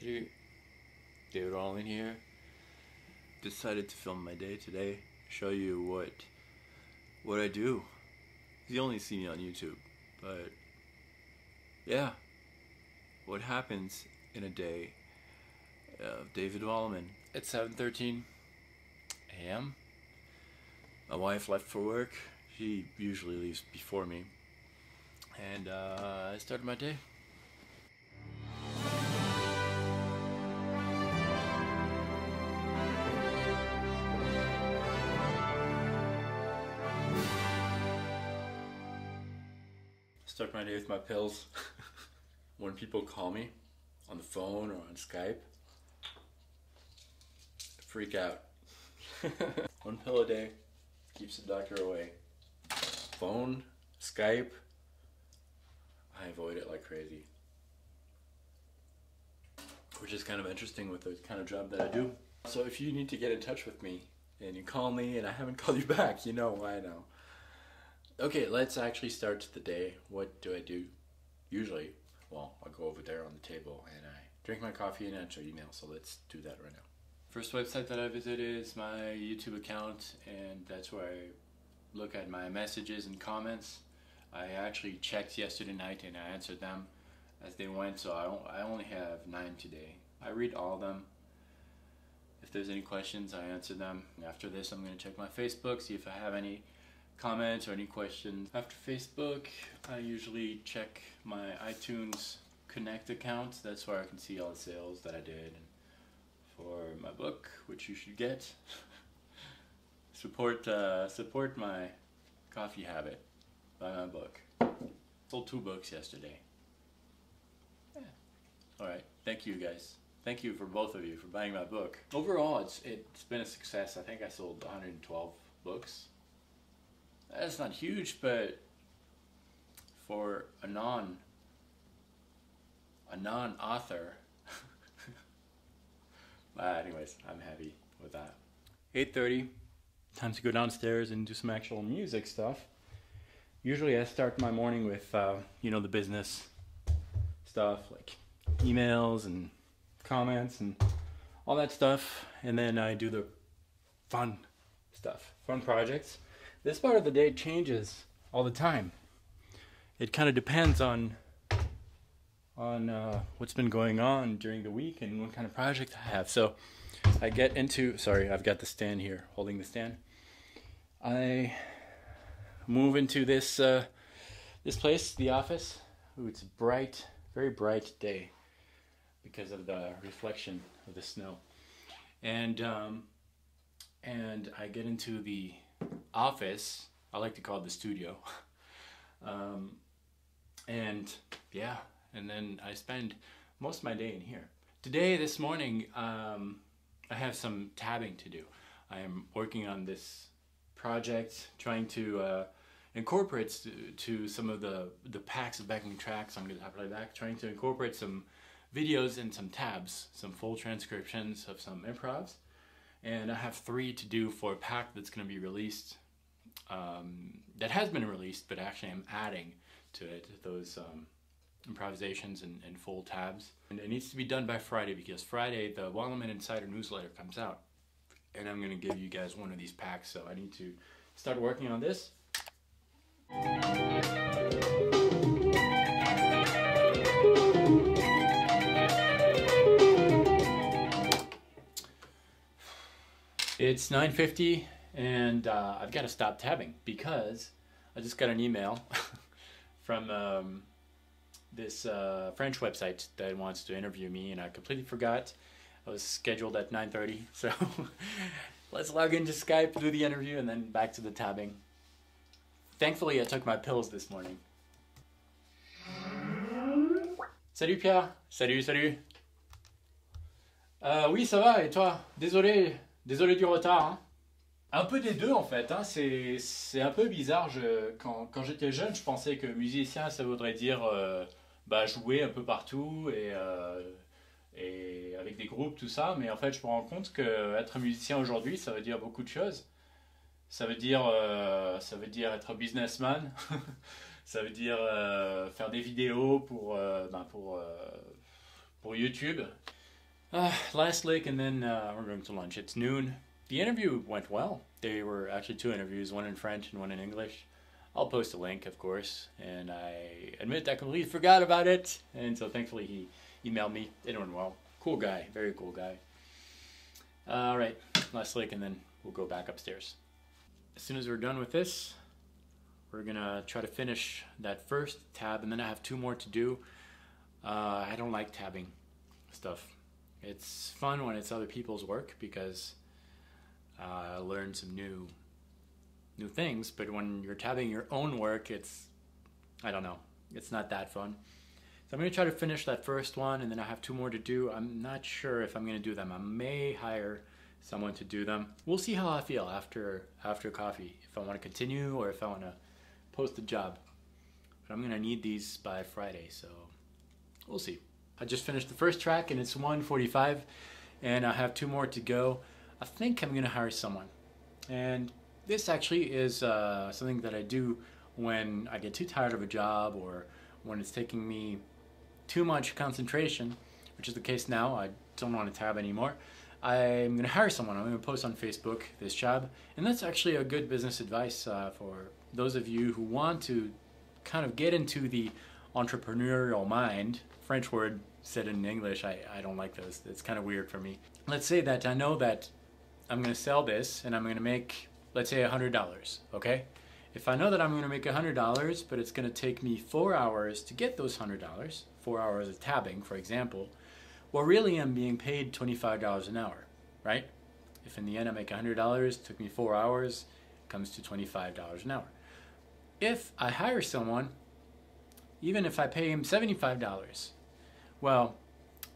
Hey, David Allen here. Decided to film my day today, show you what I do. You only see me on YouTube, but yeah, what happens in a day of David Wallman. It's 7:13 a.m. My wife left for work. She usually leaves before me, and I started my day. Start my day with my pills. When people call me on the phone or on Skype, I freak out. One pill a day keeps the doctor away. Phone, Skype, I avoid it like crazy. Which is kind of interesting with the kind of job that I do. So if you need to get in touch with me and you call me and I haven't called you back, you know why now. Okay, let's actually start the day. What do I do? Usually, well, I'll go over there on the table and I drink my coffee and answer email. So let's do that right now. First website that I visit is my YouTube account, and that's where I look at my messages and comments. I actually checked yesterday night and I answered them as they went, so I only have 9 today. I read all of them. If there's any questions, I answer them. After this, I'm going to check my Facebook, see if I have any comments or any questions. After Facebook, I usually check my iTunes Connect account. That's where I can see all the sales that I did for my book, which you should get. Support my coffee habit. Buy my book. Sold 2 books yesterday. Yeah. All right. Thank you guys. Thank you for both of you for buying my book. Overall, it's been a success. I think I sold 112 books. That's not huge, but for a non-author, anyways, I'm happy with that. 8:30, time to go downstairs and do some actual music stuff. Usually I start my morning with, the business stuff, like emails and comments and all that stuff. And then I do the fun stuff, fun projects. This part of the day changes all the time. It kind of depends on what's been going on during the week and what kind of project I have. So I get into, sorry, I've got the stand here, holding the stand. I move into this place, the office. Ooh, it's a bright, very bright day because of the reflection of the snow. And I get into the office. I like to call it the studio. And then I spend most of my day in here. This morning, I have some tabbing to do. I am working on this project, trying to incorporate to some of the packs of backing tracks on Guitar Playback, trying to incorporate some videos and some tabs, some full transcriptions of some improvs. And I have 3 to do for a pack that's going to be released, that has been released, but actually I'm adding to it those improvisations and full tabs. And it needs to be done by Friday, because Friday the Wallman Insider newsletter comes out. And I'm going to give you guys one of these packs, so I need to start working on this. It's 9:50 and I've got to stop tabbing because I just got an email from this French website that wants to interview me, and I completely forgot. I was scheduled at 9:30, so let's log into Skype, do the interview, and then back to the tabbing. Thankfully, I took my pills this morning. Salut Pierre. Salut. Oui, ça va, et toi? Désolé du retard. Hein. Un peu des deux en fait. Hein. C'est un peu bizarre. Quand j'étais jeune, je pensais que musicien, ça voudrait dire jouer un peu partout et avec des groupes, tout ça. Mais en fait, je me rends compte qu'être musicien aujourd'hui, ça veut dire beaucoup de choses. Ça veut dire être businessman. Ça veut dire faire des vidéos pour YouTube. Last lick, and then we're going to lunch. It's noon. The interview went well. There were actually 2 interviews, one in French and one in English. I'll post a link, of course, and I admit I completely forgot about it, and so thankfully he emailed me. It went well. Cool guy, very cool guy. All right, last lick, and then we'll go back upstairs. As soon as we're done with this, we're gonna try to finish that first tab, and then I have 2 more to do. I don't like tabbing stuff. It's fun when it's other people's work because I learn some new things, but when you're tabbing your own work, I don't know, it's not that fun. So I'm going to try to finish that first one, and then I have 2 more to do. I'm not sure if I'm going to do them. I may hire someone to do them. We'll see how I feel after coffee, if I want to continue or if I want to post the job. But I'm going to need these by Friday, so we'll see. I just finished the first track, and it's 1:45, and I have 2 more to go. I think I'm going to hire someone. And this actually is something that I do when I get too tired of a job or when it's taking me too much concentration, which is the case now. I don't want to tab anymore. I'm going to hire someone. I'm going to post on Facebook this job. And that's actually a good business advice for those of you who want to kind of get into the entrepreneurial mind. French word said in English, I don't like those. It's kind of weird for me. Let's say that I know that I'm going to sell this and I'm going to make, let's say, $100, okay? If I know that I'm going to make $100, but it's going to take me 4 hours to get those $100, 4 hours of tabbing, for example, well, really I'm being paid $25 an hour, right? If in the end I make $100, it took me 4 hours, it comes to $25 an hour. If I hire someone, even if I pay him $75, well,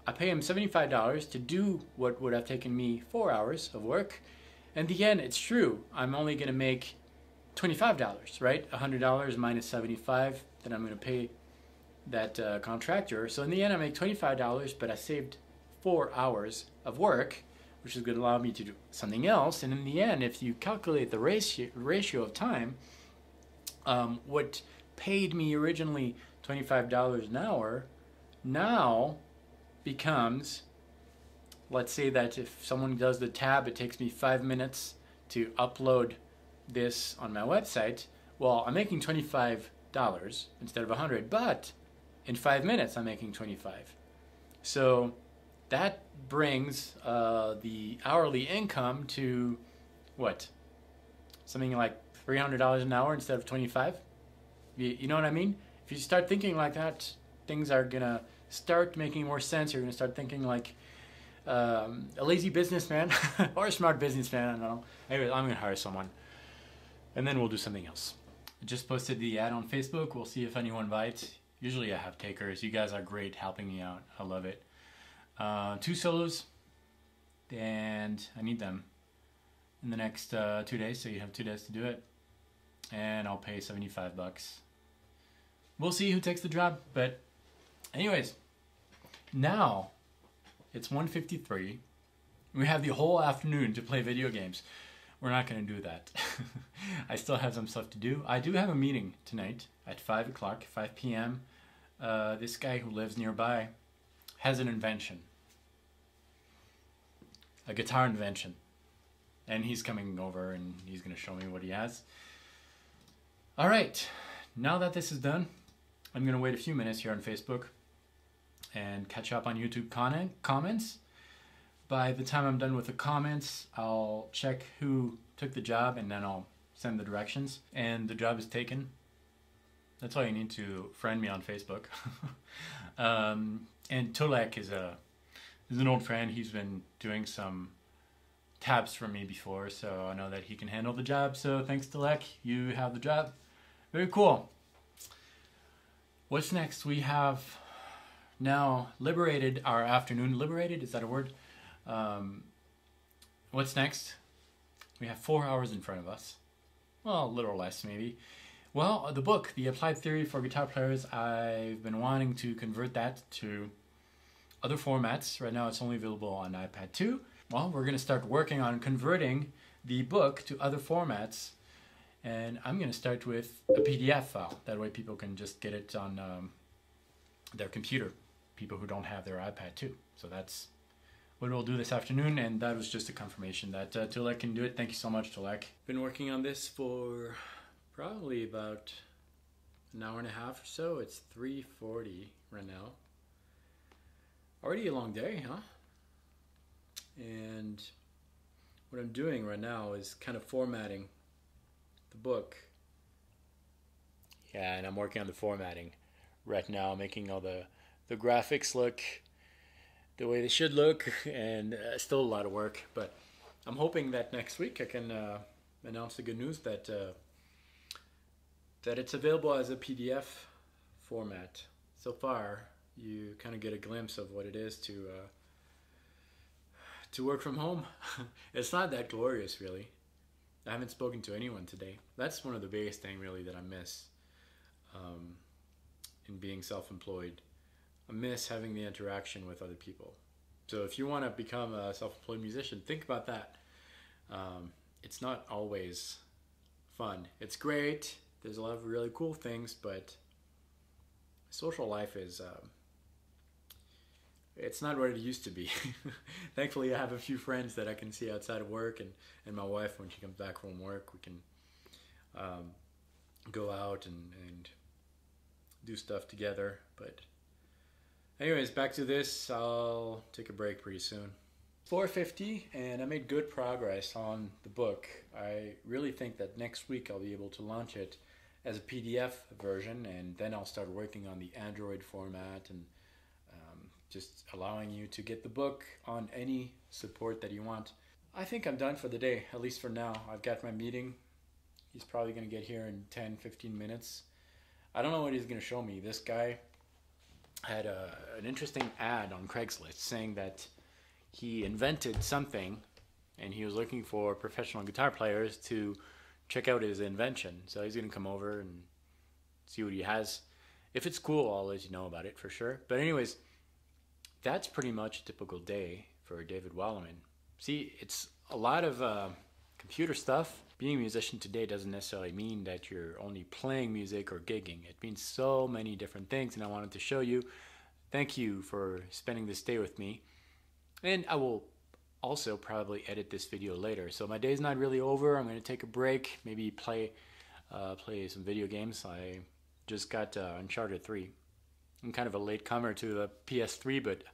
I pay him $75 to do what would have taken me 4 hours of work. In the end, it's true. I'm only going to make $25, right? $100 minus 75 that I'm going to pay that contractor. So in the end, I make $25, but I saved 4 hours of work, which is going to allow me to do something else. And in the end, if you calculate the ratio of time, what paid me originally $25 an hour now becomes, let's say that if someone does the tab, it takes me 5 minutes to upload this on my website. Well, I'm making $25 instead of $100, but in 5 minutes I'm making $25. So that brings the hourly income to what? Something like $300 an hour instead of $25. You know what I mean? If you start thinking like that, things are gonna start making more sense. You're gonna start thinking like a lazy businessman or a smart businessman. I don't know. Anyway, I'm gonna hire someone, and then we'll do something else. I just posted the ad on Facebook. We'll see if anyone bites. Usually I have takers. You guys are great helping me out. I love it. 2 solos, and I need them in the next 2 days. So you have 2 days to do it, and I'll pay $75. We'll see who takes the job. But anyways, now it's 1:53. We have the whole afternoon to play video games. We're not going to do that. I still have some stuff to do. I do have a meeting tonight at 5 o'clock, 5 p.m. This guy who lives nearby has an invention. A guitar invention. And he's coming over and he's going to show me what he has. All right. Now that this is done, I'm going to wait a few minutes here on Facebook and catch up on YouTube comments. By the time I'm done with the comments, I'll check who took the job and then I'll send the directions. And the job is taken. That's all you need to friend me on Facebook. And Tolek is an old friend. He's been doing some tabs for me before, so I know that he can handle the job. So thanks, Tolek. You have the job. Very cool. What's next? We have now liberated our afternoon. Liberated, is that a word? What's next? We have 4 hours in front of us. Well, a little less maybe. Well, the book, The Applied Theory for Guitar Players, I've been wanting to convert that to other formats. Right now it's only available on iPad 2. Well, we're going to start working on converting the book to other formats. And I'm going to start with a PDF file. That way people can just get it on their computer. People who don't have their iPad 2. So that's what we'll do this afternoon, and that was just a confirmation that Tulek can do it. Thank you so much, Tulek. Been working on this for probably about an hour and a half or so. It's 3:40 right now. Already a long day, huh? And what I'm doing right now is kind of formatting the book. Yeah, and I'm working on the formatting right now, making all the graphics look the way they should look, and still a lot of work. But I'm hoping that next week I can announce the good news that that it's available as a PDF format. So far, you kind of get a glimpse of what it is to work from home. It's not that glorious, really. I haven't spoken to anyone today. That's one of the biggest things, really, that I miss in being self-employed. I miss having the interaction with other people. So if you want to become a self-employed musician, think about that. It's not always fun. It's great. There's a lot of really cool things, but social life is it's not what it used to be. Thankfully, I have a few friends that I can see outside of work, and my wife, when she comes back from work, we can go out and do stuff together. But anyways, back to this. I'll take a break pretty soon. 4:50, and I made good progress on the book. I really think that next week I'll be able to launch it as a PDF version, and then I'll start working on the Android format and just allowing you to get the book on any support that you want. I think I'm done for the day, at least for now. I've got my meeting. He's probably going to get here in 10-15 minutes. I don't know what he's going to show me. This guy had an interesting ad on Craigslist saying that he invented something and he was looking for professional guitar players to check out his invention. So he's going to come over and see what he has. If it's cool, I'll let you know about it for sure. But anyways, that's pretty much a typical day for David Walliman. See, it's a lot of computer stuff. Being a musician today doesn't necessarily mean that you're only playing music or gigging. It means so many different things, and I wanted to show you. Thank you for spending this day with me. And I will also probably edit this video later. So my day's not really over. I'm going to take a break, maybe play some video games. I just got Uncharted 3. I'm kind of a late comer to the PS3, but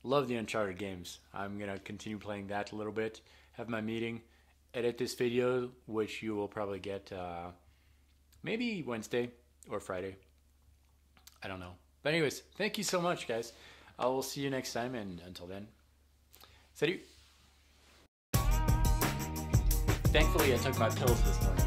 love the Uncharted games. I'm going to continue playing that a little bit, have my meeting, edit this video, which you will probably get maybe Wednesday or Friday. I don't know. But anyways, thank you so much, guys. I will see you next time, and until then, salut! Thankfully, I took my pills this morning.